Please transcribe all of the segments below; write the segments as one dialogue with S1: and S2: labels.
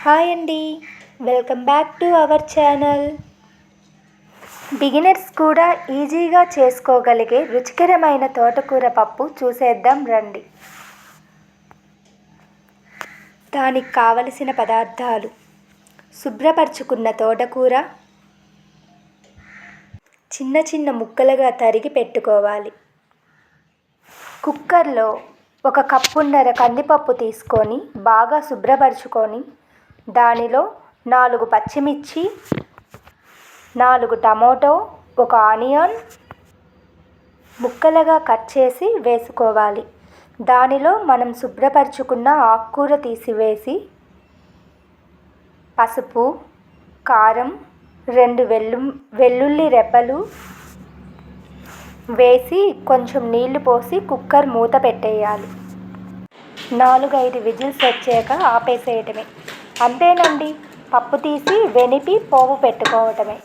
S1: Hi అండి, welcome back to our channel. Beginners కూడా ఈజీగా చేసుకోగలిగే రుచికరమైన తోటకూర పప్పు చూసేద్దాం రండి. దానికి కావలసిన పదార్థాలు: శుభ్రపరచుకున్న తోటకూర చిన్న చిన్న ముక్కలుగా తరిగి పెట్టుకోవాలి. కుక్కర్లో 1 కప్పున్నర కందిపప్పు తీసుకొని బాగా శుభ్రపరచుకొని దానిలో 4 పచ్చిమిర్చి, 4 టమోటో, 1 ఆనియన్ ముక్కలుగా కట్ చేసి వేసుకోవాలి. దానిలో మనం శుభ్రపరచుకున్న ఆకుకూర తీసివేసి పసుపు, కారం, 2 వెల్లుల్లి రెబ్బలు వేసి కొంచెం నీళ్లు పోసి కుక్కర్ మూత పెట్టేయాలి. 4-5 విజిల్స్ వచ్చాక ఆపేసేయటమే. అంతేనండి, పప్పు తీసి వెనిపి పోపు పెట్టుకోవటమే.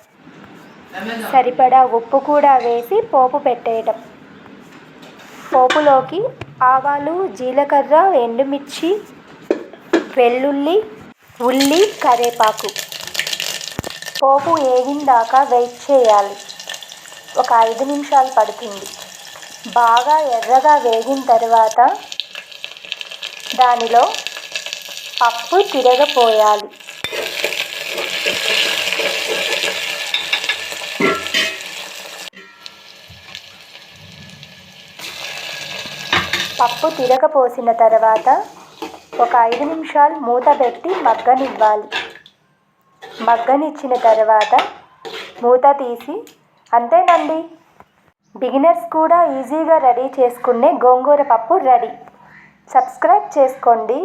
S1: సరిపడా ఉప్పు కూడా వేసి పోపు పెట్టేయటం. పోపులోకి ఆవాలు, జీలకర్ర, ఎండుమిర్చి, వెల్లుల్లి, ఉల్లి, కరివేపాకు పోపు వేగిందాకా వెయిట్ చేయాలి. ఒక 5 నిమిషాలు పడుతుంది. బాగా ఎర్రగా వేగిన తర్వాత దానిలో పప్పు తిరగపోయాలి. పప్పు తిరగపోసిన తర్వాత ఒక 5 నిమిషాలు మూత పెట్టి మగ్గనివ్వాలి. మగ్గనిచ్చిన తర్వాత మూత తీసి అంతేనండి, బిగినర్స్ కూడా ఈజీగా రెడీ చేసుకునే గోంగూర పప్పు రెడీ. సబ్స్క్రైబ్ చేసుకోండి.